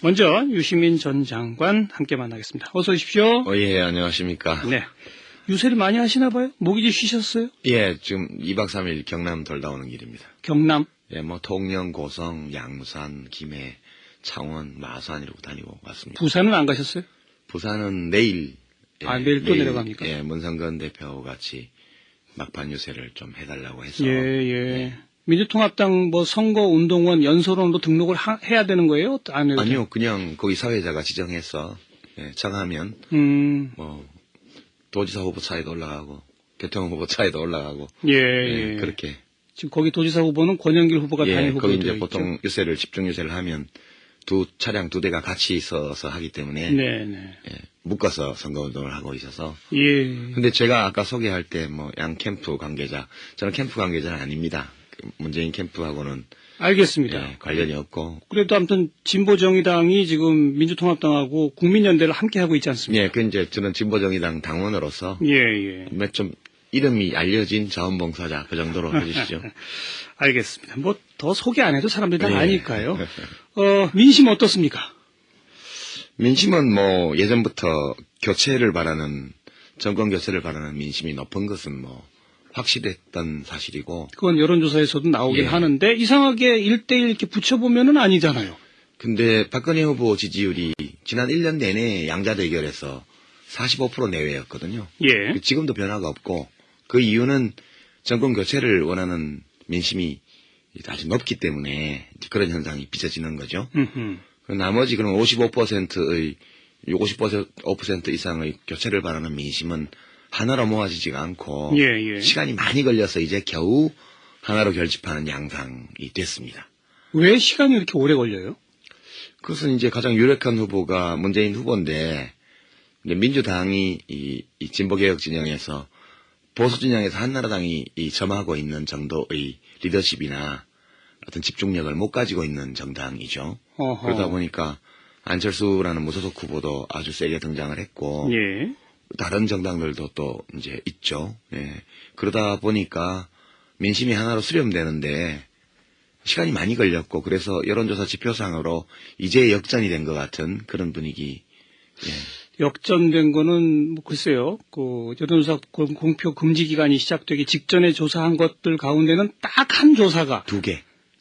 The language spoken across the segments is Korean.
먼저 유시민 전 장관 함께 만나겠습니다. 어서 오십시오. 예, 안녕하십니까. 네. 유세를 많이 하시나 봐요? 목이 좀 쉬셨어요? 예, 지금 2박 3일 경남 돌다 오는 길입니다. 경남? 예, 뭐 통영, 고성, 양산, 김해, 창원, 마산 이러고 다니고 왔습니다. 부산은 안 가셨어요? 부산은 내일. 예, 내일 또 내려갑니까? 예, 문성근 대표 같이 막판 유세를 좀 해달라고 해서. 예. 민주통합당 선거운동원 연설원으로 등록을 해야 되는 거예요? 아니요, 그냥 거기 사회자가 지정해서, 정하면, 도지사 후보 차에도 올라가고, 대통령 후보 차에도 올라가고. 예. 그렇게. 지금 거기 도지사 후보는 권영길 후보가 단일 후보로 거기 되어 이제 보통 유세를, 집중 유세를 하면 차량 두 대가 같이 있어서 하기 때문에. 네네. 묶어서 선거운동을 하고 있어서. 예. 근데 제가 아까 소개할 때 양 캠프 관계자, 저는 캠프 관계자는 아닙니다. 문재인 캠프하고는. 알겠습니다. 관련이 없고. 그래도 아무튼 진보정의당이 지금 민주통합당하고 국민연대를 함께 하고 있지 않습니까? 그 이제 저는 진보정의당 당원으로서. 예. 좀 이름이 알려진 자원봉사자 그 정도로 해주시죠. 알겠습니다. 더 소개 안 해도 사람들이 다 아니까요. 민심 어떻습니까? 민심은 예전부터 정권 교체를 바라는 민심이 높은 것은 확실했던 사실이고. 그건 여론조사에서도 나오긴 하는데, 이상하게 1대1 이렇게 붙여보면은 아니잖아요. 근데 박근혜 후보 지지율이 지난 1년 내내 양자 대결에서 45% 내외였거든요. 예. 지금도 변화가 없고, 그 이유는 정권 교체를 원하는 민심이 아주 높기 때문에 그런 현상이 빚어지는 거죠. 나머지 그럼 55% 이상의 교체를 바라는 민심은 하나로 모아지지가 않고 시간이 많이 걸려서 이제 겨우 하나로 결집하는 양상이 됐습니다. 왜 시간이 이렇게 오래 걸려요? 그것은 이제 가장 유력한 후보가 문재인 후보인데, 이제 민주당이 이 진보개혁 진영에서 보수 진영에서 한나라당이 점하고 있는 정도의 리더십이나 어떤 집중력을 못 가지고 있는 정당이죠. 그러다 보니까 안철수라는 무소속 후보도 아주 세게 등장을 했고, 다른 정당들도 또 이제 있죠. 그러다 보니까 민심이 하나로 수렴되는데 시간이 많이 걸렸고, 그래서 여론조사 지표상으로 이제 역전이 된 것 같은 그런 분위기. 역전된 거는 글쎄요. 여론조사 공표 금지 기간이 시작되기 직전에 조사한 것들 가운데는 딱 한 조사가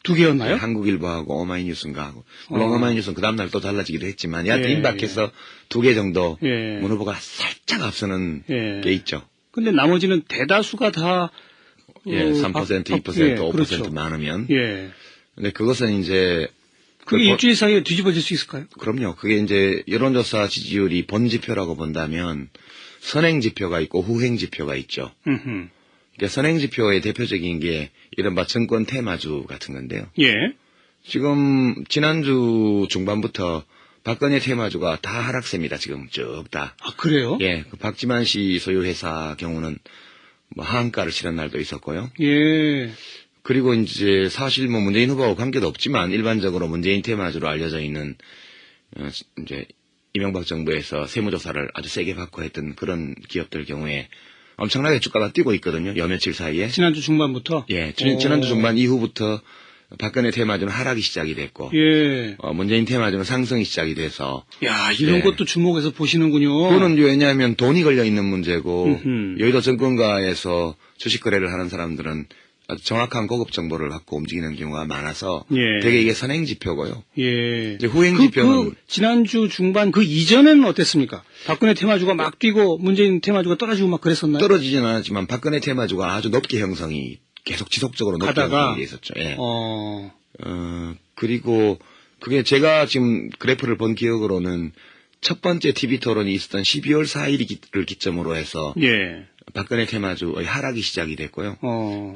두 개였나요? 한국일보하고 오마이뉴스인가 하고. 물론 오마이뉴스는 그 다음날 또 달라지기도 했지만, 여하튼 임박해서 2개 정도 문 후보가 살짝 앞서는 게 있죠. 근데 나머지는 대다수가 다 3%, 2%, 5% 그렇죠. 많으면. 근데 그것은 이제 그게 일주일 사이에 뒤집어질 수 있을까요? 그럼요. 그게 이제 여론조사 지지율이 본 지표라고 본다면 선행 지표가 있고 후행 지표가 있죠. 그러니까 선행 지표의 대표적인 게 이른바 정권 테마주 같은 건데요. 지금 지난주 중반부터 박근혜 테마주가 다 하락세입니다. 지금 쭉 다. 아, 그래요? 그 박지만 씨 소유 회사 경우는 하한가를 치른 날도 있었고요. 그리고 이제 사실 문재인 후보하고 관계도 없지만 일반적으로 문재인 테마주로 알려져 있는 이제 이명박 정부에서 세무조사를 아주 세게 받고 했던 그런 기업들 경우에 엄청나게 주가가 뛰고 있거든요. 여 며칠 사이에. 지난주 중반부터? 지난주 중반 이후부터 박근혜 테마주는 하락이 시작이 됐고, 문재인 테마주는 상승이 시작이 돼서. 이런 것도 주목해서 보시는군요. 그거는 왜냐하면 돈이 걸려 있는 문제고, 여의도 정권가에서 주식 거래를 하는 사람들은 아주 정확한 고급 정보를 갖고 움직이는 경우가 많아서, 되게 이게 선행 지표고요. 이제 후행 지표는. 지난주 중반 그 이전에는 어땠습니까? 박근혜 테마주가 막 뛰고 문재인 테마주가 떨어지고 막 그랬었나요? 떨어지지는 않았지만 박근혜 테마주가 아주 높게 형성이 계속 지속적으로 높게 형성이 있었죠. 그리고 그게 제가 지금 그래프를 본 기억으로는 첫 번째 TV 토론이 있었던 12월 4일을 기점으로 해서 박근혜 테마주의 하락이 시작이 됐고요.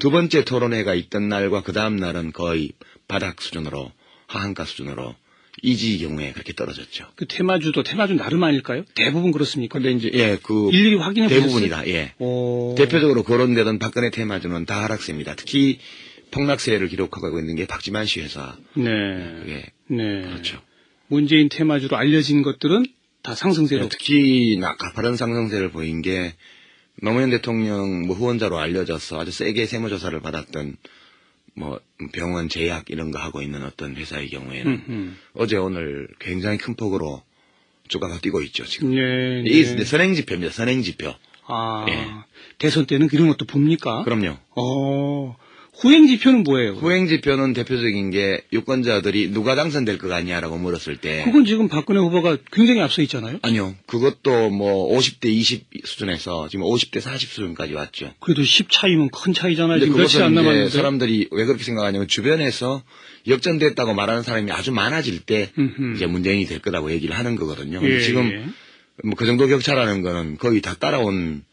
두 번째 토론회가 있던 날과 그 다음 날은 거의 바닥 수준으로, 하한가 수준으로 이지 경우에 그렇게 떨어졌죠. 그 테마주 나름 아닐까요? 대부분 그렇습니까? 근데 이제 일일이 확인해 보셨어요? 대부분이다. 대표적으로 거론되던 박근혜 테마주는 다 하락세입니다. 특히 폭락세를 기록하고 있는 게 박지만 씨 회사. 그렇죠. 문재인 테마주로 알려진 것들은 다 상승세로. 특히 가파른 상승세를 보인 게 노무현 대통령 후원자로 알려져서 아주 세게 세무조사를 받았던 뭐 병원 제약 이런 거 하고 있는 어떤 회사의 경우에는 어제 오늘 굉장히 큰 폭으로 주가가 뛰고 있죠 지금. 네, 이게 선행지표입니다. 선행지표. 아, 예. 대선 때는 이런 것도 봅니까? 그럼요. 후행지표는 뭐예요? 후행지표는 대표적인 게 유권자들이 누가 당선될 것 같냐라고 물었을 때. 그건 지금 박근혜 후보가 굉장히 앞서 있잖아요. 아니요. 그것도 뭐 50대 20 수준에서 지금 50대 40 수준까지 왔죠. 그래도 10 차이면 큰 차이잖아요. 근데 지금 며칠 안 그것은 이제 남았는데. 사람들이 왜 그렇게 생각하냐면 주변에서 역전됐다고 말하는 사람이 아주 많아질 때 이제 문재인이 될 거라고 얘기를 하는 거거든요. 근데 예, 지금 뭐 그 정도 격차라는 거는 거의 다 따라온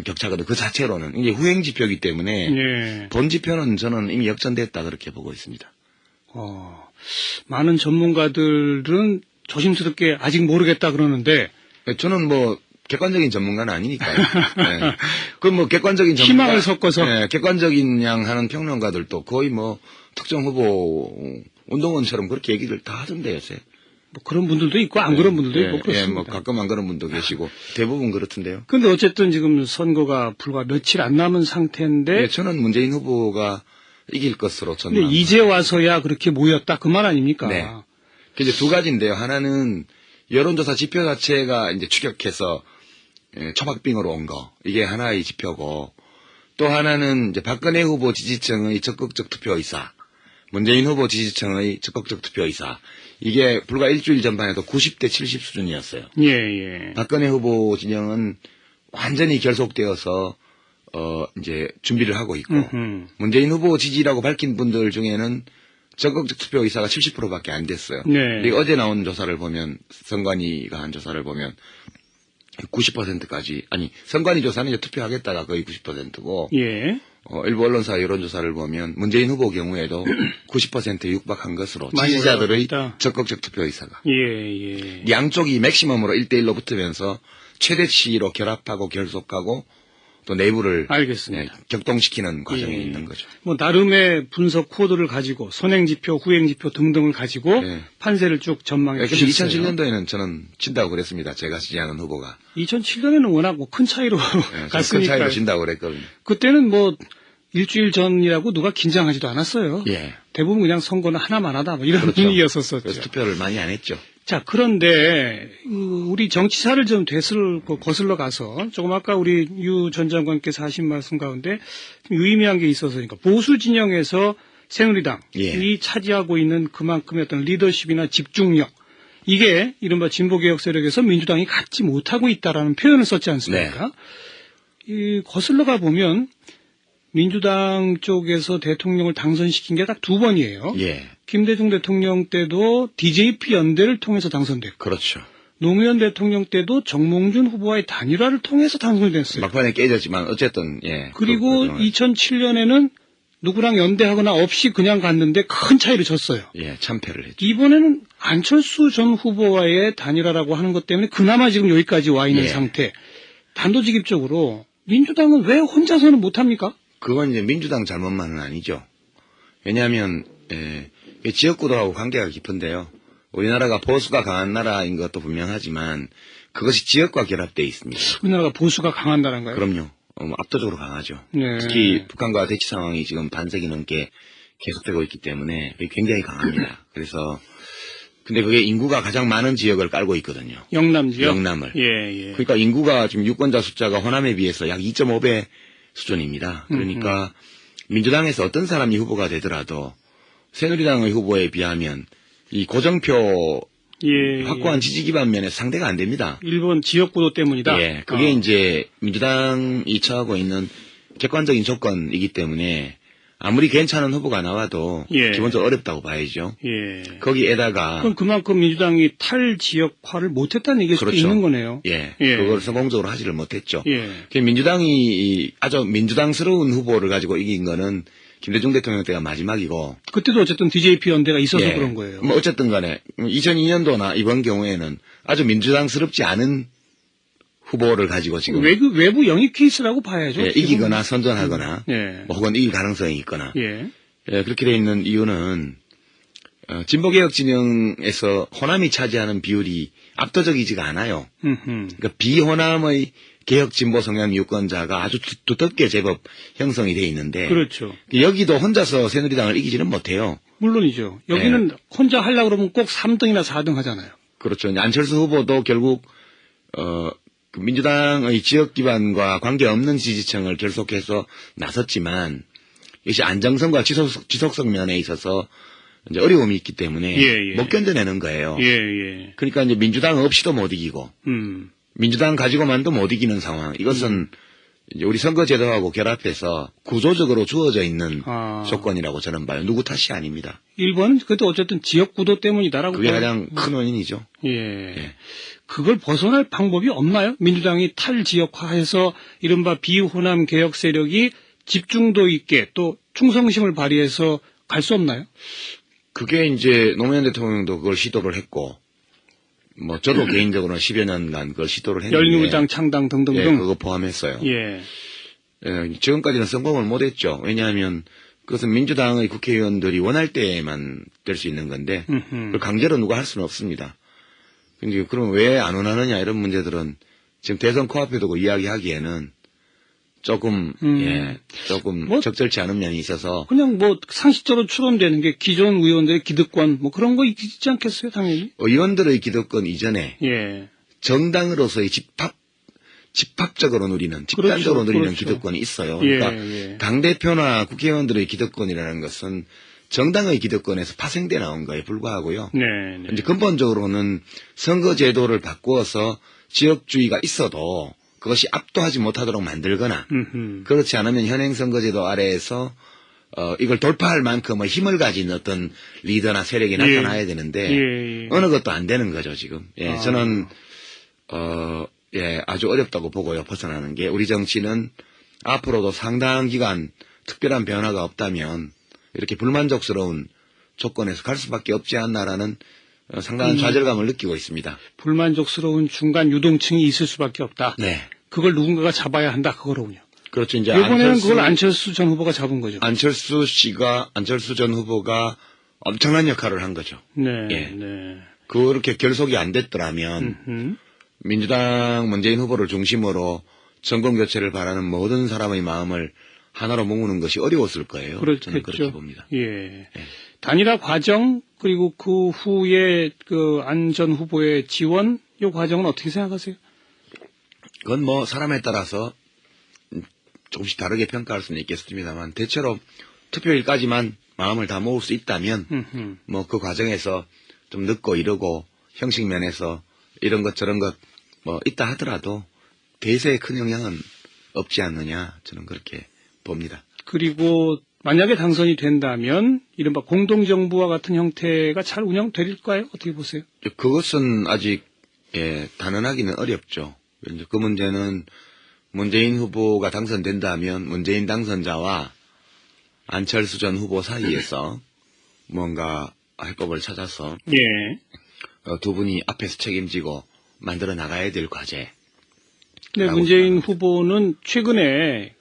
격차거든. 그 자체로는 이게 후행지표이기 때문에 예. 본지표는 저는 이미 역전됐다 그렇게 보고 있습니다. 많은 전문가들은 조심스럽게 아직 모르겠다 그러는데 저는 뭐 객관적인 전문가는 아니니까요. 네. 그 뭐 객관적인 전문가, 희망을 섞어서 네, 객관적인 양 하는 평론가들도 거의 뭐 특정 후보 운동원처럼 그렇게 얘기를 다 하던데요, 요새. 뭐 그런 분들도 있고 안 그런 분들도 있고 그렇습니다. 뭐 가끔 안 그런 분도 계시고 대부분 그렇던데요. 근데 어쨌든 지금 선거가 불과 며칠 안 남은 상태인데 네, 저는 문재인 후보가 이길 것으로 저는. 근데 이제 와서야 그렇게 모였다 그 말 아닙니까? 네. 그 이제 두 가지인데요. 하나는 여론조사 지표 자체가 이제 추격해서 초박빙으로 온 거. 이게 하나의 지표고 또 하나는 이제 박근혜 후보 지지층의 적극적 투표 의사, 문재인 후보 지지층의 적극적 투표 의사. 이게 불과 일주일 전만 해도 90대 70 수준이었어요. 예. 박근혜 후보 진영은 완전히 결속되어서 이제 준비를 하고 있고 문재인 후보 지지라고 밝힌 분들 중에는 적극적 투표 의사가 70%밖에 안 됐어요. 네. 근데 어제 나온 조사를 보면 선관위가 한 조사를 보면 90%까지 아니 선관위 조사는 이제 투표하겠다가 거의 90%고 예. 일부 언론사 여론조사를 보면 문재인 후보 경우에도 90%에 육박한 것으로 많이 지지자들의 올라갔다. 적극적 투표 의사가 예. 양쪽이 맥시멈으로 1대1로 붙으면서 최대치로 결합하고 결속하고 또 내부를 알겠습니다. 격동시키는 과정에 예. 있는 거죠. 뭐 나름의 분석 코드를 가지고 선행지표, 후행지표 등등을 가지고 네. 판세를 쭉 전망해 근데 주셨어요. 2007년도에는 저는 진다고 그랬습니다. 제가 지지하는 후보가. 2007년에는 워낙 뭐 큰 차이로 큰 갔으니까 차이로 진다고 그랬거든요. 그때는 뭐 일주일 전이라고 누가 긴장하지도 않았어요. 예. 대부분 그냥 선거는 하나만 하다 뭐 이런 그렇죠. 분위기였었었죠. 그래서 투표를 많이 안 했죠. 자, 그런데 우리 정치사를 좀 거슬러 가서 조금 아까 우리 유 전 장관께서 하신 말씀 가운데 좀 유의미한 게 있어서 그러니까 보수 진영에서 새누리당이 예. 차지하고 있는 그만큼의 어떤 리더십이나 집중력 이게 이른바 진보개혁 세력에서 민주당이 갖지 못하고 있다라는 표현을 썼지 않습니까? 이 거슬러 가 보면 민주당 쪽에서 대통령을 당선시킨 게 딱 두 번이에요. 예. 김대중 대통령 때도 DJP 연대를 통해서 당선됐고 그렇죠. 노무현 대통령 때도 정몽준 후보와의 단일화를 통해서 당선됐어요. 막판에 깨졌지만 어쨌든 예. 그리고 2007년에는 누구랑 연대하거나 없이 그냥 갔는데 큰 차이를 졌어요. 예, 참패를 했죠. 이번에는 안철수 전 후보와의 단일화라고 하는 것 때문에 그나마 지금 여기까지 와 있는 예. 상태. 단도직입적으로 민주당은 왜 혼자서는 못합니까? 그건 이제 민주당 잘못만은 아니죠. 왜냐하면 지역구도하고 관계가 깊은데요. 우리나라가 보수가 강한 나라인 것도 분명하지만 그것이 지역과 결합되어 있습니다. 우리나라가 보수가 강한 나라인가요? 그럼요. 압도적으로 강하죠. 네. 특히 북한과 대치 상황이 지금 반세기 넘게 계속되고 있기 때문에 굉장히 강합니다. 그래서 근데 그게 인구가 가장 많은 지역을 깔고 있거든요. 영남 지역? 영남을. 예. 그러니까 인구가 지금 유권자 숫자가 호남에 비해서 약 2.5배 수준입니다. 그러니까 민주당에서 어떤 사람이 후보가 되더라도 새누리당의 후보에 비하면 이 고정표 확고한 지지 기반 면에서 상대가 안 됩니다. 일본 지역구도 때문이다. 예, 그게 이제 민주당이 처하고 있는 객관적인 조건이기 때문에 아무리 괜찮은 후보가 나와도 기본적으로 어렵다고 봐야죠. 예. 거기에다가 그럼 그만큼 민주당이 탈지역화를 못했다는 얘기일 수도 있는 거네요. 예, 그걸 성공적으로 하지를 못했죠. 예. 민주당이 아주 민주당스러운 후보를 가지고 이긴 거는 김대중 대통령 때가 마지막이고. 그때도 어쨌든 DJP 연대가 있어서 그런 거예요. 뭐 어쨌든 간에 2002년도나 이번 경우에는 아주 민주당스럽지 않은 후보를 가지고 지금 외부 영입 케이스라고 봐야죠. 이기거나 선전하거나 뭐 혹은 이길 가능성이 있거나 그렇게 돼 있는 이유는 진보개혁 진영에서 호남이 차지하는 비율이 압도적이지가 않아요. 그러니까 비호남의 개혁 진보 성향 유권자가 아주 두텁게 제법 형성이 돼 있는데. 그렇죠. 여기도 혼자서 새누리당을 이기지는 못해요. 물론이죠. 여기는 예. 혼자 하려고 그러면 꼭 3등이나 4등 하잖아요. 그렇죠. 안철수 후보도 결국 그 민주당의 지역 기반과 관계없는 지지층을 결속해서 나섰지만 이것이 안정성과 지속성 면에 있어서 이제 어려움이 있기 때문에 예. 못 견뎌내는 거예요. 예. 그러니까 이제 민주당 없이도 못 이기고 민주당 가지고만도 못 이기는 상황. 이것은 이제 우리 선거제도하고 결합해서 구조적으로 주어져 있는 조건이라고 저는 봐요. 누구 탓이 아닙니다. 1번 그것도 어쨌든 지역구도 때문이다라고. 그게 가장 큰 원인이죠. 예. 그걸 벗어날 방법이 없나요? 민주당이 탈지역화해서 이른바 비호남 개혁 세력이 집중도 있게 또 충성심을 발휘해서 갈 수 없나요? 그게 이제 노무현 대통령도 그걸 시도를 했고, 뭐 저도 개인적으로는 10여 년간 그걸 시도를 했는데. 열린우리당 창당 등등등. 예, 그거 포함했어요. 예. 지금까지는 성공을 못했죠. 왜냐하면 그것은 민주당의 국회의원들이 원할 때에만 될 수 있는 건데, 그걸 강제로 누가 할 수는 없습니다. 근데 그럼 왜 안 원하느냐 이런 문제들은 지금 대선 코앞에 두고 이야기하기에는 조금 조금 적절치 않은 면이 있어서 그냥 뭐 상식적으로 추론되는 게 기존 의원들의 기득권 뭐 그런 거 있지 않겠어요, 당연히? 의원들의 기득권 이전에 예. 정당으로서의 집합적으로 누리는 집단적으로 누리는 기득권이 있어요. 그러니까 당대표나 국회의원들의 기득권이라는 것은 정당의 기득권에서 파생돼 나온 거에 불과하고요. 이제 근본적으로는 선거제도를 바꾸어서 지역주의가 있어도 그것이 압도하지 못하도록 만들거나 그렇지 않으면 현행 선거제도 아래에서 이걸 돌파할 만큼의 힘을 가진 어떤 리더나 세력이 나타나야 되는데 어느 것도 안 되는 거죠 지금. 저는 아주 어렵다고 보고요. 벗어나는 게 우리 정치는 앞으로도 상당한 기간 특별한 변화가 없다면 이렇게 불만족스러운 조건에서 갈 수밖에 없지 않나라는 상당한 좌절감을 느끼고 있습니다. 불만족스러운 중간 유동층이 있을 수밖에 없다. 네. 그걸 누군가가 잡아야 한다 그거로군요. 그렇죠. 이제 이번에는 그걸 안철수 전 후보가 잡은 거죠. 안철수 전 후보가 엄청난 역할을 한 거죠. 네. 그렇게 결속이 안 됐더라면 민주당 문재인 후보를 중심으로 정권 교체를 바라는 모든 사람의 마음을 하나로 모으는 것이 어려웠을 거예요. 그렇겠죠. 저는 그렇게 봅니다. 단일화 과정 그리고 그 후에 그 안 전 후보의 지원 이 과정은 어떻게 생각하세요? 그건 뭐 사람에 따라서 조금씩 다르게 평가할 수는 있겠습니다만 대체로 투표일까지만 마음을 다 모을 수 있다면 뭐 그 과정에서 좀 늦고 이러고 형식 면에서 이런 것 저런 것 뭐 있다 하더라도 대세에 큰 영향은 없지 않느냐 저는 그렇게 봅니다. 그리고 만약에 당선이 된다면 이른바 공동정부와 같은 형태가 잘 운영될까요? 어떻게 보세요? 그것은 아직 단언하기는 어렵죠. 이제 그 문제는 문재인 후보가 당선된다면 문재인 당선자와 안철수 전 후보 사이에서 뭔가 해법을 찾아서 두 분이 앞에서 책임지고 만들어 나가야 될 과제. 네, 문재인 후보는 최근에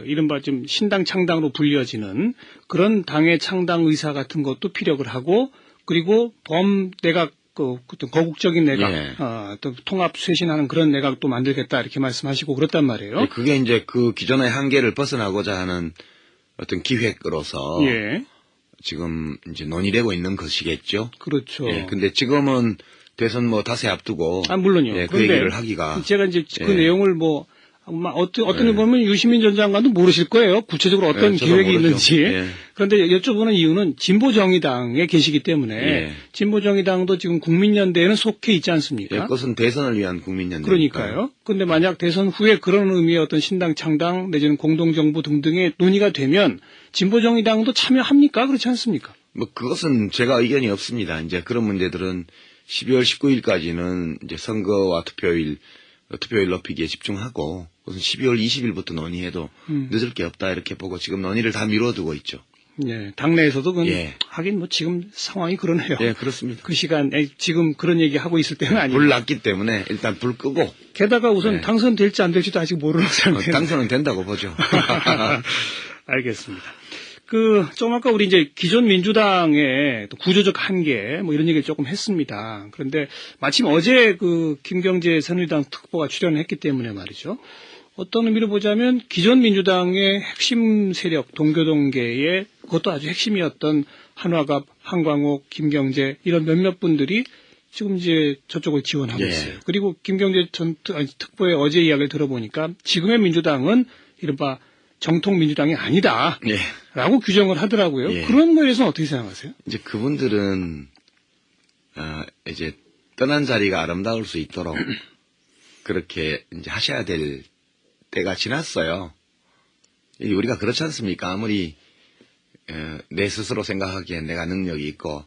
이른바 좀 신당 창당으로 불려지는 그런 당의 창당 의사 같은 것도 피력을 하고 그리고 범내각 어떤 거국적인 내각, 또 통합 쇄신하는 그런 내각도 만들겠다 이렇게 말씀하시고 그렇단 말이에요. 그게 이제 그 기존의 한계를 벗어나고자 하는 어떤 기획으로서 지금 이제 논의되고 있는 것이겠죠. 그렇죠. 근데 지금은 대선 뭐 닷새 앞두고 물론요. 그 얘기를 하기가 제가 이제 그 내용을 뭐 어떤 데 보면 유시민 전 장관도 모르실 거예요. 구체적으로 어떤 계획이 모르죠. 있는지. 그런데 여쭤보는 이유는 진보정의당에 계시기 때문에 진보정의당도 지금 국민연대에는 속해 있지 않습니까? 그것은 대선을 위한 국민연대. 그러니까요. 그런데 만약 대선 후에 그런 의미의 어떤 신당 창당 내지는 공동정부 등등의 논의가 되면 진보정의당도 참여합니까? 그렇지 않습니까? 뭐 그것은 제가 의견이 없습니다. 이제 그런 문제들은 12월 19일까지는 이제 선거와 투표일 높이기에 집중하고 그것은 12월 20일부터 논의해도 늦을 게 없다 이렇게 보고 지금 논의를 다 미뤄두고 있죠. 당내에서도 하긴 뭐 지금 상황이 그러네요. 그렇습니다. 그 시간에 지금 그런 얘기 하고 있을 때는 아니에요. 불 났기 때문에 일단 불 끄고. 게다가 우선 당선될지 안 될지도 아직 모르는 상태예요. 당선은 된다고 보죠. 알겠습니다. 좀 아까 우리 이제 기존 민주당의 또 구조적 한계, 뭐 이런 얘기를 조금 했습니다. 그런데 마침 어제 김경재 새누리당 특보가 출연했기 때문에 말이죠. 어떤 의미로 보자면 기존 민주당의 핵심 세력, 동교동계의 그것도 아주 핵심이었던 한화갑, 한광옥, 김경재 이런 몇몇 분들이 지금 이제 저쪽을 지원하고 예. 있어요. 그리고 김경재 특보의 어제 이야기를 들어보니까 지금의 민주당은 이른바 정통 민주당이 아니다. 예. 라고 규정을 하더라고요. 예. 그런 거에 대해서는 어떻게 생각하세요? 이제 그분들은, 이제 떠난 자리가 아름다울 수 있도록 그렇게 이제 하셔야 될 때가 지났어요. 우리가 그렇지 않습니까? 아무리, 내 스스로 생각하기엔 내가 능력이 있고,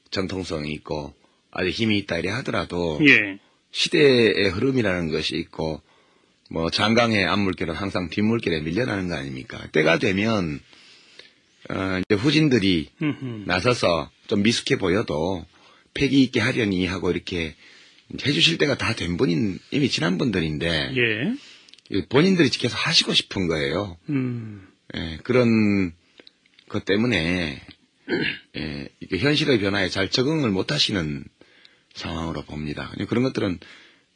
정통성이 있고, 아주 힘이 있다 이래 하더라도, 예. 시대의 흐름이라는 것이 있고, 뭐, 장강의 앞물길은 항상 뒷물길에 밀려나는 거 아닙니까? 때가 되면, 이제 후진들이 나서서 좀 미숙해 보여도 패기 있게 하려니 하고 이렇게 해주실 때가 다 된 분인, 이미 지난 분들인데, 예. 본인들이 계속 하시고 싶은 거예요. 예, 그런 것 때문에, 예, 이게 현실의 변화에 잘 적응을 못 하시는 상황으로 봅니다. 그런 것들은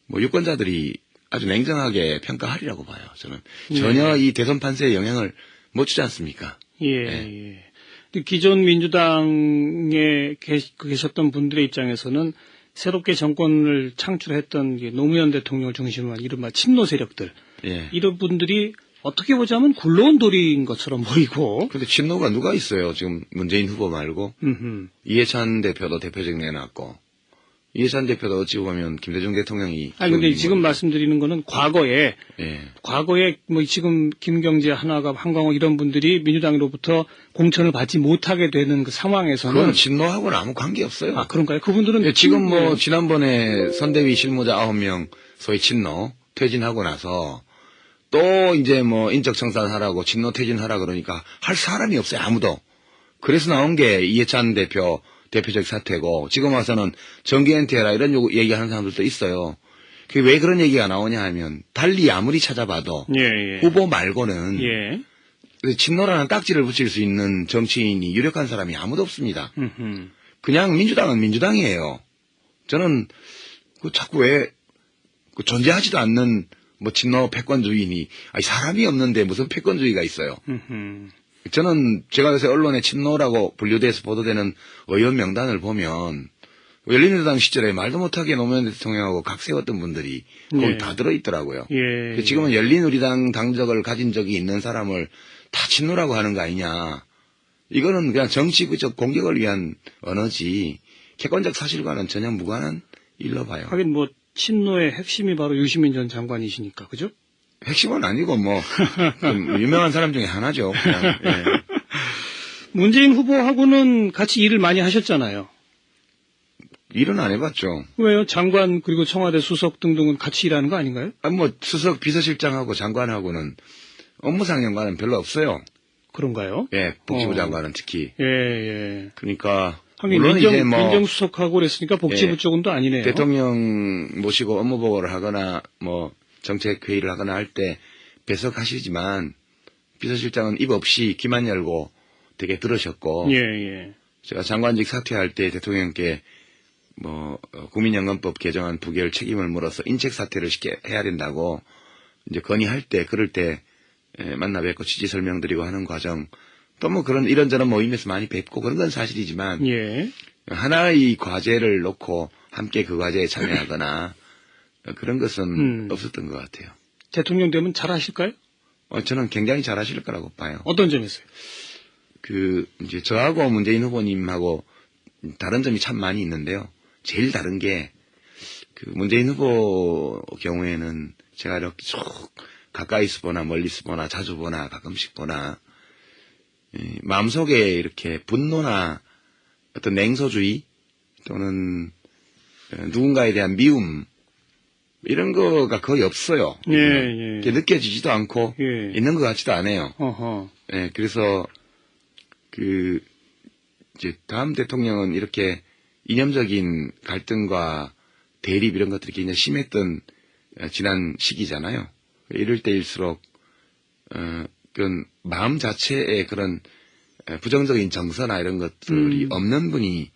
뭐 유권자들이 아주 냉정하게 평가하리라고 봐요. 저는 전혀 이 대선 판세에 영향을 못 주지 않습니까? 예. 예. 근데 기존 민주당에 계셨던 분들의 입장에서는 새롭게 정권을 창출했던 노무현 대통령을 중심으로 한 이른바 친노 세력들, 예. 이런 분들이 어떻게 보자면 굴러온 돌인 것처럼 보이고. 근데 친노가 누가 있어요? 지금 문재인 후보 말고. 이해찬 대표도 대표직 내놨고. 이해찬 대표도 어찌 보면 김대중 대통령이. 근데 지금 말씀드리는 거는 과거에. 예. 과거에 뭐 지금 김경재, 한화갑, 한광호 이런 분들이 민주당으로부터 공천을 받지 못하게 되는 그 상황에서는. 그건 친노하고는 아무 관계 없어요. 아, 그런가요? 그분들은. 예, 지금 뭐, 지난번에 선대위 실무자 9명, 소위 친노, 퇴진하고 나서, 또 이제 뭐, 인적 청산하라고, 친노 퇴진하라 그러니까, 할 사람이 없어요, 아무도. 그래서 나온 게 이해찬 대표적 사태고, 지금 와서는 정기 은퇴해라, 이런 얘기하는 사람들도 있어요. 그게 왜 그런 얘기가 나오냐 하면, 달리 아무리 찾아봐도, 예. 후보 말고는, 예. 친노라는 딱지를 붙일 수 있는 정치인이 유력한 사람이 아무도 없습니다. 음흠. 그냥 민주당은 민주당이에요. 저는 자꾸 왜 존재하지도 않는 뭐 친노 패권주의니 사람이 없는데 무슨 패권주의가 있어요. 저는 제가 요새 언론에 친노라고 분류돼서 보도되는 의원 명단을 보면 열린우리당 시절에 말도 못하게 노무현 대통령하고 각 세웠던 분들이 거기 다 들어있더라고요. 예. 지금은 열린우리당 당적을 가진 적이 있는 사람을 다 친노라고 하는 거 아니냐. 이거는 그냥 정치적 공격을 위한 언어지 객관적 사실과는 전혀 무관한 일로 봐요. 하긴 뭐 친노의 핵심이 바로 유시민 전 장관이시니까, 그죠? 핵심은 아니고 뭐 좀 유명한 사람 중에 하나죠. 그냥. 예. 문재인 후보하고는 같이 일을 많이 하셨잖아요. 일은 안 해봤죠. 왜요? 장관 그리고 청와대 수석 등등은 같이 일하는 거 아닌가요? 뭐 수석 비서실장하고 장관하고는 업무상 연관은 별로 없어요. 그런가요? 예, 복지부 장관은 특히. 예. 그러니까 하긴 물론 이제 뭐 민정수석하고 그랬으니까 복지부 예, 쪽은 또 아니네요. 대통령 모시고 업무 보고를 하거나 뭐 정책 회의를 하거나 할 때 배석하시지만 비서실장은 입 없이 귀만 열고 되게 들으셨고. 예. 제가 장관직 사퇴할 때 대통령께 뭐 국민연금법 개정안 부결 책임을 물어서 인책 사퇴를 해야 된다고 이제 건의할 때 그럴 때 만나 뵙고 취지 설명드리고 하는 과정 또 뭐 그런 이런저런 모임에서 많이 뵙고 그런 건 사실이지만 예. 하나의 과제를 놓고 함께 그 과제에 참여하거나 그런 것은 없었던 것 같아요. 대통령 되면 잘하실까요? 저는 굉장히 잘하실 거라고 봐요. 어떤 점에서요? 이제 저하고 문재인 후보님하고 다른 점이 참 많이 있는데요. 제일 다른 게 문재인 후보 경우에는 제가 이렇게 쭉 가까이서 보나 멀리서 보나 자주 보나 가끔씩 보나 마음속에 이렇게 분노나 어떤 냉소주의 또는 누군가에 대한 미움 이런 거가 거의 없어요. 예. 느껴지지도 않고 있는 것 같지도 않아요. 어허. 그래서 이제 다음 대통령은 이렇게 이념적인 갈등과 대립 이런 것들이 굉장히 심했던 지난 시기잖아요. 이럴 때일수록 그런 마음 자체에 그런 부정적인 정서나 이런 것들이 없는 분이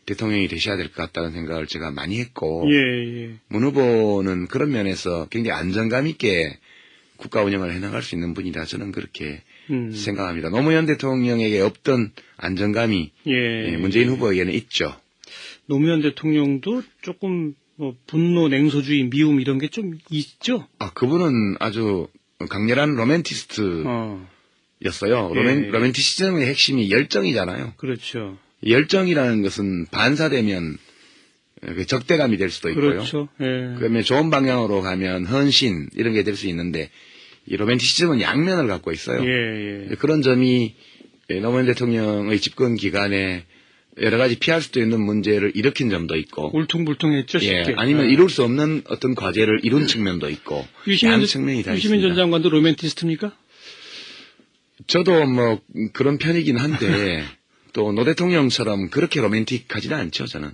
대통령이 되셔야 될 것 같다는 생각을 제가 많이 했고, 예. 문 후보는 그런 면에서 굉장히 안정감 있게 국가 운영을 해나갈 수 있는 분이다. 저는 그렇게 생각합니다. 노무현 대통령에게 없던 안정감이 문재인 후보에게는 있죠. 노무현 대통령도 조금 뭐 분노, 냉소주의, 미움 이런 게 좀 있죠? 그분은 아주 강렬한 로맨티스트였어요. 로맨티시즘의 핵심이 열정이잖아요. 그렇죠. 열정이라는 것은 반사되면 적대감이 될 수도 있고요. 그렇죠. 그러면 좋은 방향으로 가면 헌신 이런 게 될 수 있는데 이 로맨티시즘은 양면을 갖고 있어요. 그런 점이 노무현 대통령의 집권 기간에 여러 가지 피할 수도 있는 문제를 일으킨 점도 있고 울퉁불퉁했죠. 쉽게. 아니면 이룰 수 없는 어떤 과제를 이룬 측면도 있고 양 측면이 다 있습니다. 유시민 전 장관도 로맨티스트입니까? 저도 뭐 그런 편이긴 한데 또 노 대통령처럼 그렇게 로맨틱하지는 않죠. 저는.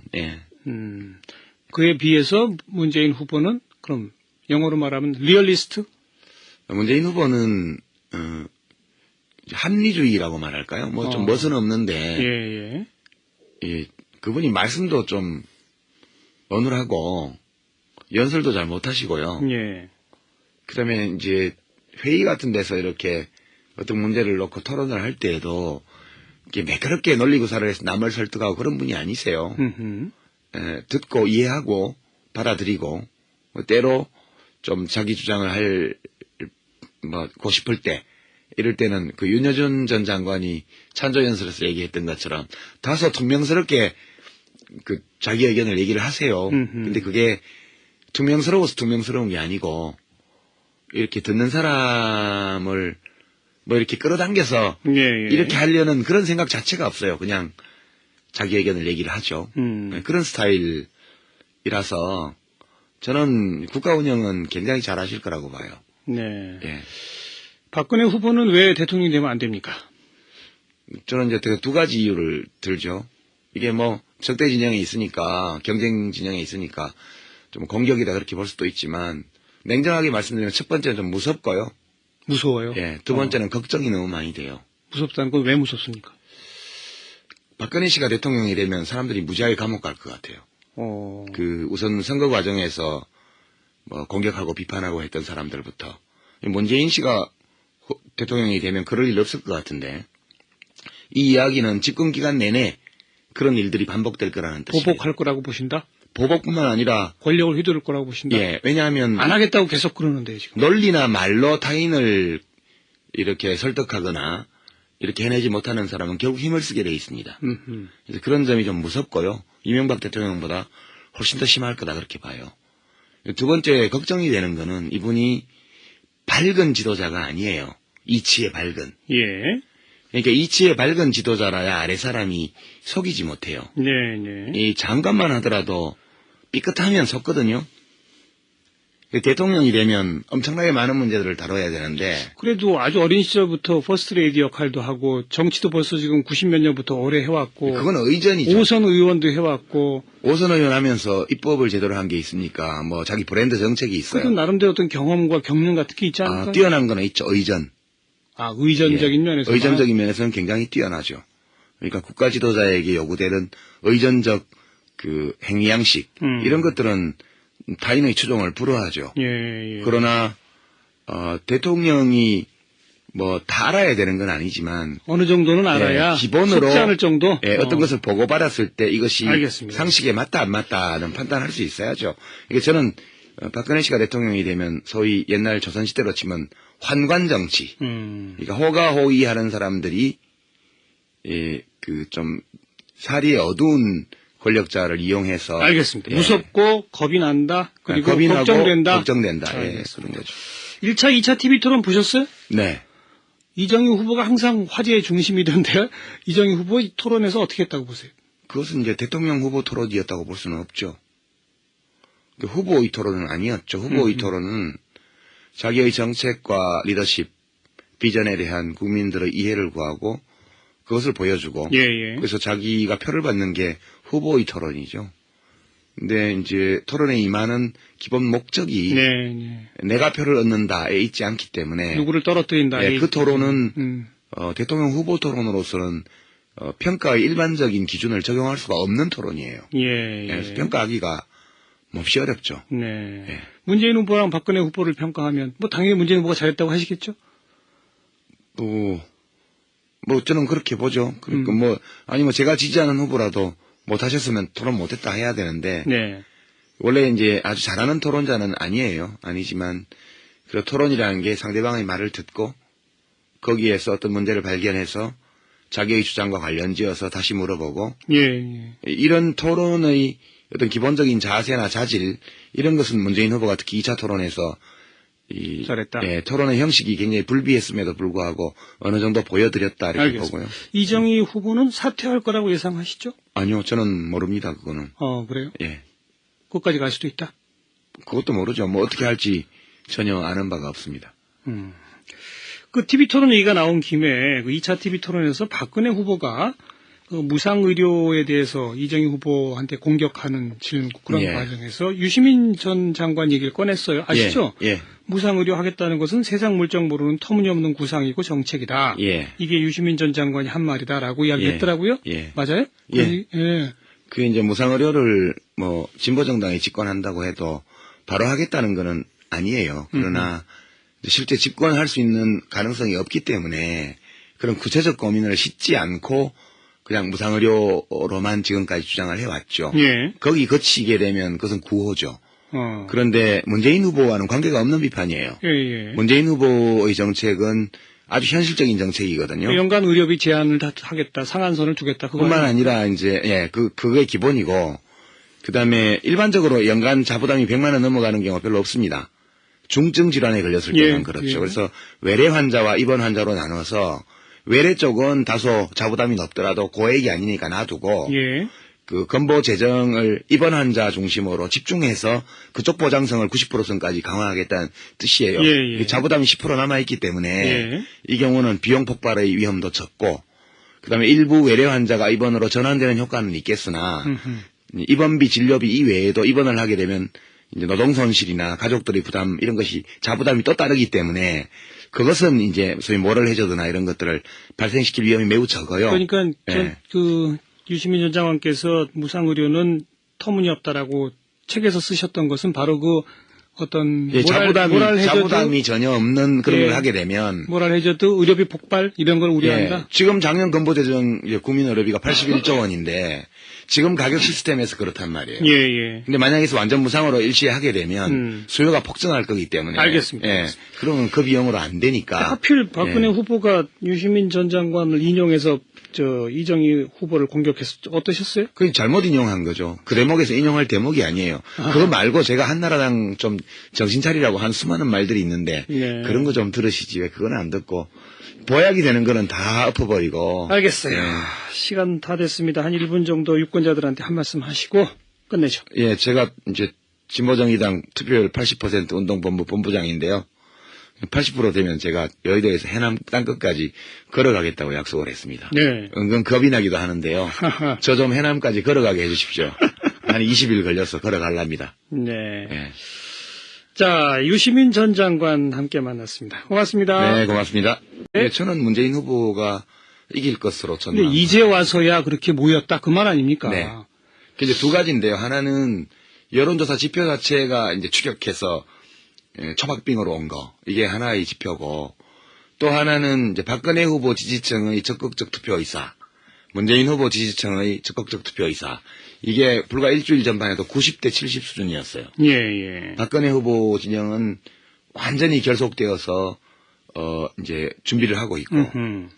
그에 비해서 문재인 후보는 그럼 영어로 말하면 리얼리스트? 문재인 후보는 합리주의라고 말할까요? 뭐 좀 멋은 없는데 그분이 말씀도 좀 어눌하고 연설도 잘 못하시고요. 그다음에 이제 회의 같은 데서 이렇게 어떤 문제를 놓고 토론을 할 때에도 이렇게 매끄럽게 논리구사를 해서 남을 설득하고 그런 분이 아니세요. 듣고 이해하고 받아들이고 때로 좀 자기 주장을 하고 싶을 때 이럴 때는 그 윤여준 전 장관이 찬조연설에서 얘기했던 것처럼 다소 퉁명스럽게 그 자기 의견을 얘기를 하세요. 근데 그게 퉁명스러워서 퉁명스러운 게 아니고 이렇게 듣는 사람을 뭐 이렇게 끌어당겨서 이렇게 하려는 그런 생각 자체가 없어요. 그냥 자기 의견을 얘기를 하죠. 그런 스타일이라서 저는 국가 운영은 굉장히 잘하실 거라고 봐요. 박근혜 후보는 왜 대통령이 되면 안 됩니까? 저는 이제 두 가지 이유를 들죠. 이게 뭐 적대 진영에 있으니까 경쟁 진영에 있으니까 좀 공격이다 그렇게 볼 수도 있지만 냉정하게 말씀드리면 첫 번째는 좀 무섭고요. 무서워요? 두 번째는 걱정이 너무 많이 돼요. 무섭다는 건 왜 무섭습니까? 박근혜 씨가 대통령이 되면 사람들이 무지하게 감옥 갈 것 같아요. 우선 선거 과정에서 뭐 공격하고 비판하고 했던 사람들부터 문재인 씨가 대통령이 되면 그럴 일 없을 것 같은데 이 이야기는 집권 기간 내내 그런 일들이 반복될 거라는 뜻입니다. 보복할 거라고 보신다? 보복뿐만 아니라 권력을 휘두를 거라고 보신다? 왜냐하면 안 하겠다고 계속 그러는데 지금. 논리나 말로 타인을 이렇게 설득하거나 이렇게 해내지 못하는 사람은 결국 힘을 쓰게 돼 있습니다. 그래서 그런 점이 좀 무섭고요. 이명박 대통령보다 훨씬 더 심할 거다 그렇게 봐요. 두 번째 걱정이 되는 거는 이분이 밝은 지도자가 아니에요. 이치에 밝은. 그러니까 이치에 밝은 지도자라야 아래 사람이 속이지 못해요. 이 장관만 하더라도 삐끗하면 속거든요. 대통령이 되면 엄청나게 많은 문제들을 다뤄야 되는데. 그래도 아주 어린 시절부터 퍼스트레이디 역할도 하고 정치도 벌써 지금 90몇 년부터 오래 해왔고. 그건 의전이죠. 오선 의원도 해왔고. 오선 의원 하면서 입법을 제대로 한 게 있습니까? 뭐 자기 브랜드 정책이 있어요. 그래도 나름대로 어떤 경험과 경륜 같은 게 있지 않을까요? 뛰어난 거는 있죠. 의전. 의전적인 면에서. 의전적인 면에서는 굉장히 뛰어나죠. 그러니까 국가 지도자에게 요구되는 의전적 그 행위 양식 이런 것들은 타인의 추종을 불허하죠. 그러나 대통령이 뭐 다 알아야 되는 건 아니지만 어느 정도는 알아야 기본으로 속지 않을 정도 어떤 것을 보고받았을 때 이것이 알겠습니다. 상식에 맞다 안 맞다는 판단할 수 있어야죠. 그러니까 저는 박근혜 씨가 대통령이 되면 소위 옛날 조선시대로 치면 환관 정치, 그러니까 호가호위하는 사람들이 그 좀 사리에 어두운 권력자를 이용해서 알겠습니다. 무섭고 겁이 난다. 그리고 걱정된다. 그런 거죠. 1차, 2차 TV 토론 보셨어요? 네. 이정희 후보가 항상 화제의 중심이던데요. 이정희 후보 토론에서 어떻게 했다고 보세요? 그것은 이제 대통령 후보 토론이었다고 볼 수는 없죠. 후보의 토론은 아니었죠. 후보의 토론은 자기의 정책과 리더십, 비전에 대한 국민들의 이해를 구하고 그것을 보여주고 그래서 자기가 표를 받는 게 후보의 토론이죠. 근데 이제 토론에 임하는 기본 목적이 내가 표를 얻는다에 있지 않기 때문에 누구를 떨어뜨린다. 그 토론은 대통령 후보 토론으로서는 평가의 일반적인 기준을 적용할 수가 없는 토론이에요. 예. 그래서 평가하기가 몹시 어렵죠. 네. 예. 문재인 후보랑 박근혜 후보를 평가하면 뭐 당연히 문재인 후보가 잘했다고 하시겠죠? 저는 그렇게 보죠. 그러니까 아니면 제가 지지하는 후보라도 못하셨으면 토론 못했다 해야 되는데, 네. 원래 이제 아주 잘하는 토론자는 아니지만, 그 토론이라는 게 상대방의 말을 듣고, 거기에서 어떤 문제를 발견해서 자기의 주장과 관련 지어서 다시 물어보고, 예. 이런 토론의 어떤 기본적인 자세나 자질, 이런 것은 문재인 후보가 특히 2차 토론에서 잘했다. 예, 토론의 형식이 굉장히 불비했음에도 불구하고 어느 정도 보여드렸다 이렇게 알겠습니다. 보고요. 이정희 후보는 사퇴할 거라고 예상하시죠? 아니요, 저는 모릅니다. 그거는. 그래요? 예, 끝까지 갈 수도 있다. 그것도 모르죠. 뭐 어떻게 할지 전혀 아는 바가 없습니다. 그 TV 토론 얘기가 나온 김에 그 2차 TV 토론에서 박근혜 후보가 그 무상의료에 대해서 이정희 후보한테 공격하는 그런 예. 과정에서 유시민 전 장관 얘기를 꺼냈어요. 아시죠? 예. 무상의료 하겠다는 것은 세상 물정 모르는 터무니없는 구상이고 정책이다. 예. 이게 유시민 전 장관이 한 말이다라고 이야기했더라고요. 예. 맞아요? 예. 예. 그 이제 무상의료를 진보 정당이 집권한다고 해도 바로 하겠다는 거는 아니에요. 그러나 실제 집권할 수 있는 가능성이 없기 때문에 그런 구체적 고민을 싣지 않고 그냥 무상의료로만 지금까지 주장을 해왔죠. 예. 거기 거치게 되면 그것은 구호죠. 그런데 그런데 문재인 후보와는 관계가 없는 비판이에요. 예. 문재인 후보의 정책은 아주 현실적인 정책이거든요. 연간 의료비 제한을 다 하겠다, 상한선을 주겠다. 뿐만 아니라 이제 그게 기본이고 그다음에 일반적으로 연간 자부담이 100만 원 넘어가는 경우가 별로 없습니다. 중증 질환에 걸렸을 때는 그렇죠. 예. 그래서 외래 환자와 입원 환자로 나눠서 외래 쪽은 다소 자부담이 높더라도 고액이 아니니까 놔두고 예. 그 건보 재정을 입원 환자 중심으로 집중해서 그쪽 보장성을 90%까지 강화하겠다는 뜻이에요. 예. 자부담이 10% 남아있기 때문에 예. 이 경우는 비용 폭발의 위험도 적고 그다음에 일부 외래 환자가 입원으로 전환되는 효과는 있겠으나 입원비 진료비 이외에도 입원을 하게 되면 이제 노동 손실이나 가족들의 부담 이런 것이 자부담이 또 따르기 때문에 그것은 이제 소위 뭐를 해줘도나 이런 것들을 발생시킬 위험이 매우 적어요. 그러니까 예. 유시민 전 장관께서 무상의료는 터무니없다라고 책에서 쓰셨던 것은 바로 그 어떤 자부담이 전혀 없는 그런 걸 하게 되면 뭐랄 해줘도 의료비 폭발 이런 걸 우려한다. 지금 작년 건보재정 국민의료비가 81조 원인데 지금 가격 시스템에서 그렇단 말이에요. 예. 근데 만약에 완전 무상으로 일시하게 되면 수요가 폭증할 거기 때문에. 알겠습니다. 그러면 그 비용으로 안 되니까. 하필 박근혜 후보가 유시민 전 장관을 인용해서 이정희 후보를 공격했었죠. 어떠셨어요? 그게 잘못 인용한 거죠. 그 대목에서 인용할 대목이 아니에요. 그거 말고 제가 한나라당 좀 정신 차리라고 한 수많은 말들이 있는데 그런 거 좀 들으시지 왜 그건 안 듣고 보약이 되는 거는 다 엎어버리고. 알겠어요. 시간 다 됐습니다. 한 1분 정도 유권자들한테 한 말씀 하시고 끝내죠. 예, 제가 이제 진보정의당 투표율 80% 운동본부 본부장인데요. 80% 되면 제가 여의도에서 해남 땅끝까지 걸어가겠다고 약속을 했습니다. 네. 은근 겁이 나기도 하는데요. 저 좀 해남까지 걸어가게 해주십시오. 한 20일 걸려서 걸어가랍니다. 네. 예. 자, 유시민 전 장관 함께 만났습니다. 고맙습니다. 네, 고맙습니다. 네. 네, 저는 문재인 후보가 이길 것으로 근데 전망합니다. 이제 와서야 그렇게 모였다 그 말 아닙니까? 네. 이제 두 가지인데요. 하나는 여론조사 지표 자체가 이제 추격해서 초박빙으로 온 거. 이게 하나의 지표고 또 하나는 이제 박근혜 후보 지지층의 적극적 투표 의사, 문재인 후보 지지층의 적극적 투표 의사. 이게 불과 일주일 전만 해도 90대 70 수준이었어요. 예. 박근혜 후보 진영은 완전히 결속되어서 이제 준비를 하고 있고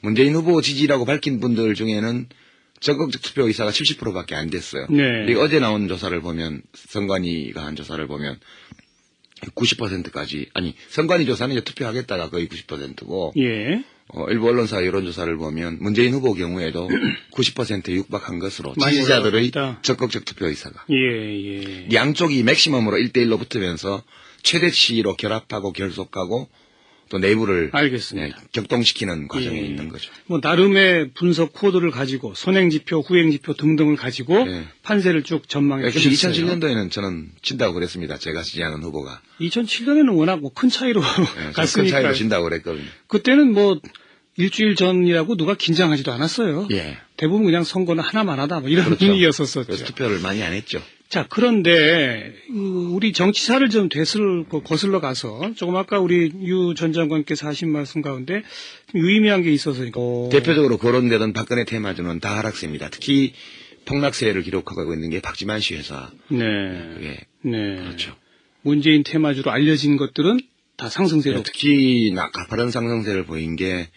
문재인 후보 지지라고 밝힌 분들 중에는 적극적 투표 의사가 70%밖에 안 됐어요. 네. 어제 나온 조사를 보면 선관위가 한 조사를 보면 90%까지 선관위 조사는 이제 투표하겠다가 거의 90%고 예. 일부 언론사 여론조사를 보면 문재인 후보 경우에도 90%에 육박한 것으로 많이 지지자들의 올라갔다. 적극적 투표 의사가 예. 양쪽이 맥시멈으로 1대1로 붙으면서 최대치로 결합하고 결속하고 또 내부를 알겠습니다. 격동시키는 과정에 있는 거죠. 뭐 나름의 분석 코드를 가지고 선행지표, 후행지표 등등을 가지고 판세를 쭉 전망해 그래서 주셨어요. 2007년도에는 저는 진다고 그랬습니다. 제가 지지하는 후보가. 2007년에는 워낙 큰 차이로 큰 갔으니까 차이로 진다고 그랬거든요. 그때는 뭐 일주일 전이라고 누가 긴장하지도 않았어요. 예. 대부분 그냥 선거는 하나만 하다 뭐 이런 그렇죠. 분위기였었죠. 그래서 투표를 많이 안 했죠. 자, 그런데 우리 정치사를 좀 거슬러 가서 조금 아까 우리 유 전 장관께서 하신 말씀 가운데 좀 유의미한 게 있어서 대표적으로 거론되던 박근혜 테마주는 다 하락세입니다. 특히 폭락세를 기록하고 있는 게 박지만 씨 회사. 네. 예. 네. 그렇죠. 문재인 테마주로 알려진 것들은 다 상승세로. 특히 가파른 상승세를 보인 게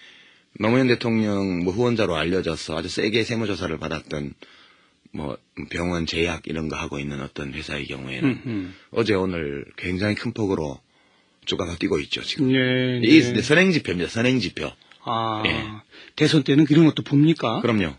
노무현 대통령 후원자로 알려져서 아주 세게 세무조사를 받았던 병원 제약 이런 거 하고 있는 어떤 회사의 경우에는 어제 오늘 굉장히 큰 폭으로 주가가 뛰고 있죠, 지금. 네. 이 선행지표입니다, 선행지표. 아. 예. 대선 때는 이런 것도 봅니까? 그럼요.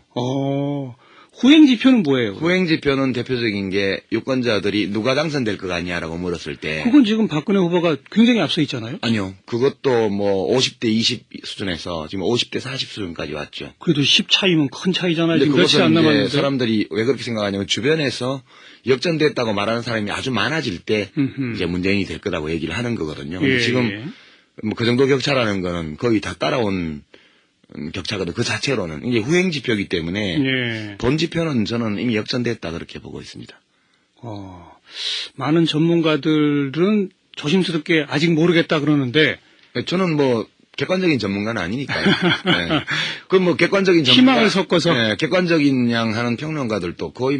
후행지표는 뭐예요? 후행지표는 대표적인 게 유권자들이 누가 당선될 것 같냐라고 물었을 때. 그건 지금 박근혜 후보가 굉장히 앞서 있잖아요. 아니요. 그것도 50대 20 수준에서 지금 50대 40 수준까지 왔죠. 그래도 10 차이면 큰 차이잖아요. 근데 지금 며칠 안 그것은 이제 남았는데. 사람들이 왜 그렇게 생각하냐면 주변에서 역전됐다고 말하는 사람이 아주 많아질 때 이제 문재인이 될 거라고 얘기를 하는 거거든요. 근데 예, 지금 그 정도 격차라는 거는 거의 다 따라온 격차거든. 그 자체로는 이게 후행 지표이기 때문에 예. 본 지표는 저는 이미 역전됐다 그렇게 보고 있습니다. 많은 전문가들은 조심스럽게 아직 모르겠다 그러는데 저는 객관적인 전문가는 아니니까요. 네. 그 객관적인 전문가 희망을 섞어서 네, 객관적인 양 하는 평론가들도 거의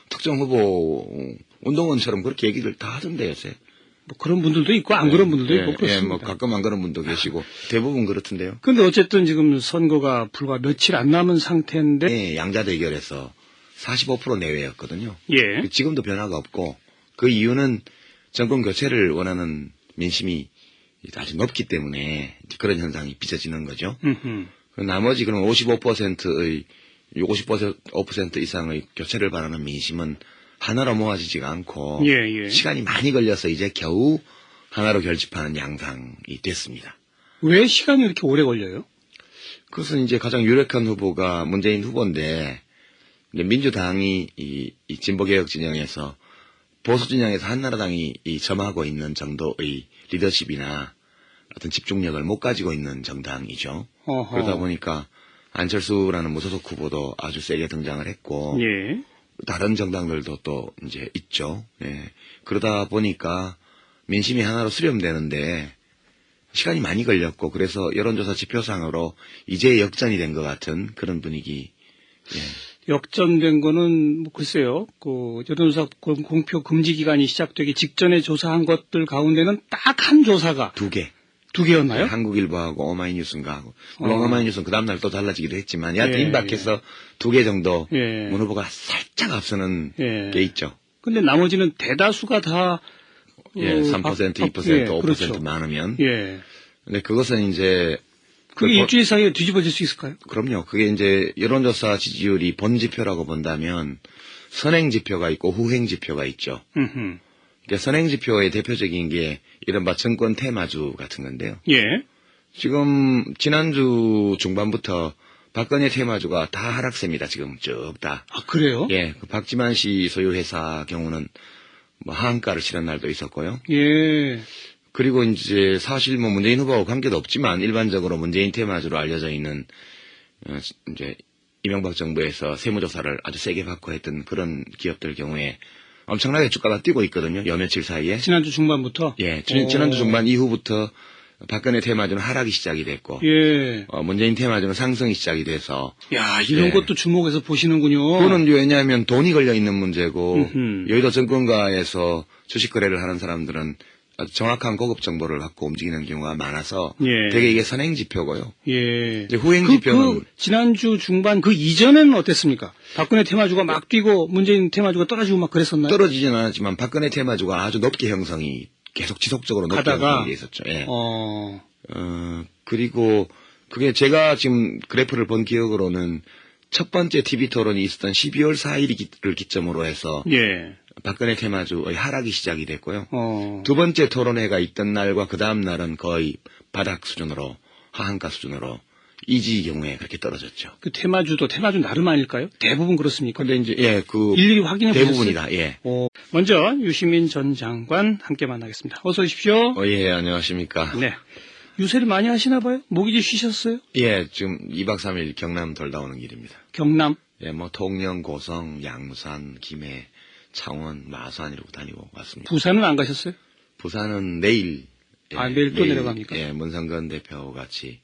특정 후보 운동원처럼 그렇게 얘기를 다 하던데 요새. 그런 분들도 있고 안 그런 분들도 있고 그렇습니다. 가끔 안 그런 분도 계시고 대부분 그렇던데요. 근데 어쨌든 지금 선거가 불과 며칠 안 남은 상태인데 네, 양자 대결에서 45% 내외였거든요. 예. 지금도 변화가 없고 그 이유는 정권 교체를 원하는 민심이 아주 높기 때문에 그런 현상이 빚어지는 거죠. 나머지 그럼 55%의 55% 이상의 교체를 바라는 민심은 하나로 모아지지가 않고 예. 시간이 많이 걸려서 이제 겨우 하나로 결집하는 양상이 됐습니다. 왜 시간이 이렇게 오래 걸려요? 그것은 이제 가장 유력한 후보가 문재인 후보인데 이제 민주당이 이 진보개혁 진영에서 보수 진영에서 한나라당이 점하고 있는 정도의 리더십이나 어떤 집중력을 못 가지고 있는 정당이죠. 어허. 그러다 보니까 안철수라는 무소속 후보도 아주 세게 등장을 했고 예. 다른 정당들도 또 이제 있죠. 예. 그러다 보니까 민심이 하나로 수렴되는데 시간이 많이 걸렸고 그래서 여론조사 지표상으로 이제 역전이 된 것 같은 그런 분위기. 예. 역전된 거는 글쎄요. 여론조사 공표 금지 기간이 시작되기 직전에 조사한 것들 가운데는 딱 한 조사가 두 개. 두 개였나요? 네, 한국일보하고 오마이뉴스인가 하고. 물론 오마이뉴스는 그 다음날 또 달라지기도 했지만 여하튼 임박해서 두 개 정도 문 후보가 살짝 앞서는 게 있죠. 근데 나머지는 대다수가 다 3%, 2%, 5% 그렇죠. 많으면. 예. 근데 그것은 이제 그게 일주일 사이에 뒤집어질 수 있을까요? 그럼요. 그게 이제 여론조사 지지율이 본 지표라고 본다면 선행 지표가 있고 후행 지표가 있죠. 그러니까 선행 지표의 대표적인 게 이른바 정권 테마주 같은 건데요. 예. 지금 지난주 중반부터 박근혜 테마주가 다 하락세입니다. 지금 쭉 다. 아, 그래요? 예. 그 박지만 씨 소유 회사 경우는 하한가를 치른 날도 있었고요. 예. 그리고 이제 사실 문재인 후보하고 관계도 없지만 일반적으로 문재인 테마주로 알려져 있는 이제 이명박 정부에서 세무조사를 아주 세게 받고 했던 그런 기업들 경우에 엄청나게 주가가 뛰고 있거든요. 여 며칠 사이에. 지난주 중반부터? 예. 지난주 중반 이후부터 박근혜 테마주는 하락이 시작이 됐고. 예. 문재인 테마주는 상승이 시작이 돼서. 야, 이런 것도 주목해서 보시는군요. 그거는 왜냐하면 돈이 걸려 있는 문제고 여의도 정권가에서 주식 거래를 하는 사람들은 아주 정확한 고급 정보를 갖고 움직이는 경우가 많아서 되게 이게 선행 지표고요. 예. 이제 후행 지표는 지난주 중반 그 이전에는 어땠습니까? 박근혜 테마주가 막 뛰고 문재인 테마주가 떨어지고 막 그랬었나요? 떨어지지는 않았지만 박근혜 테마주가 아주 높게 형성이 계속 지속적으로 높게 형성이 돼 있었죠. 예. 그리고 그게 제가 지금 그래프를 본 기억으로는 첫 번째 TV 토론이 있었던 12월 4일을 기점으로 해서 예. 박근혜 테마주의 하락이 시작이 됐고요. 두 번째 토론회가 있던 날과 그 다음 날은 거의 바닥 수준으로 하한가 수준으로 이지 경우에 그렇게 떨어졌죠. 그 테마주 나름 아닐까요? 대부분 그렇습니까? 근데 이제 일일이 확인해 보셨어요? 대부분이다. 예. 먼저 유시민 전 장관 함께 만나겠습니다. 어서 오십시오. 예, 안녕하십니까. 네. 유세를 많이 하시나 봐요? 목이 좀 쉬셨어요? 예, 지금 2박 3일 경남 돌다 오는 길입니다. 경남. 예, 뭐 통영, 고성, 양산, 김해, 창원, 마산 이러고 다니고 왔습니다. 부산은 안 가셨어요? 부산은 내일. 예, 내일 또 내려갑니까? 예, 문성근 대표 같이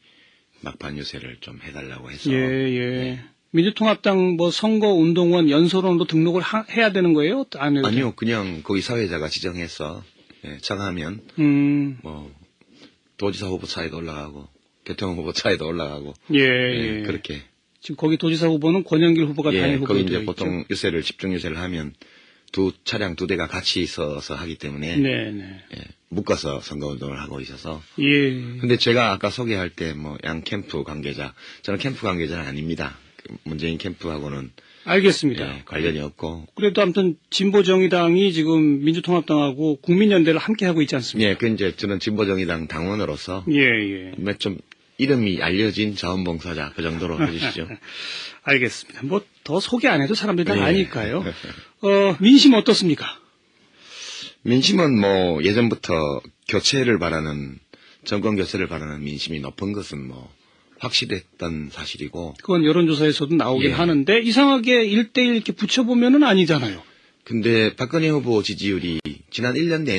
막판 유세를 좀 해달라고 해서. 예. 민주통합당 뭐 선거운동원 연설원으로 등록을 해야 되는 거예요? 안 해도 아니요, 그냥 거기 사회자가 지정해서 예, 정하면 뭐 도지사 후보 차에도 올라가고 교통 후보 차에도 올라가고 예. 그렇게. 지금 거기 도지사 후보는 권영길 후보가 단일 후보로 거기 이제 되어 보통 있죠. 집중 유세를 하면 차량 두 대가 같이 있어서 하기 때문에 네. 예, 묶어서 선거운동을 하고 있어서. 예. 근데 제가 아까 소개할 때 뭐 양 캠프 관계자, 저는 캠프 관계자는 아닙니다. 문재인 캠프하고는 알겠습니다. 예, 관련이 없고. 그래도 아무튼 진보정의당이 지금 민주통합당하고 국민연대를 함께 하고 있지 않습니까? 예, 그 이제 저는 진보정의당 당원으로서 예. 좀 이름이 알려진 자원봉사자 그 정도로 해주시죠. 알겠습니다. 뭐 더 소개 안 해도 사람들이 다 예. 아니까요. 민심 어떻습니까? 민심은 뭐 예전부터 정권 교체를 바라는 민심이 높은 것은 뭐 확실했던 사실이고. 그건 여론조사에서도 나오긴 예. 하는데 이상하게 1대1 이렇게 붙여보면은 아니잖아요. 근데 박근혜 후보 지지율이 지난 1년 내내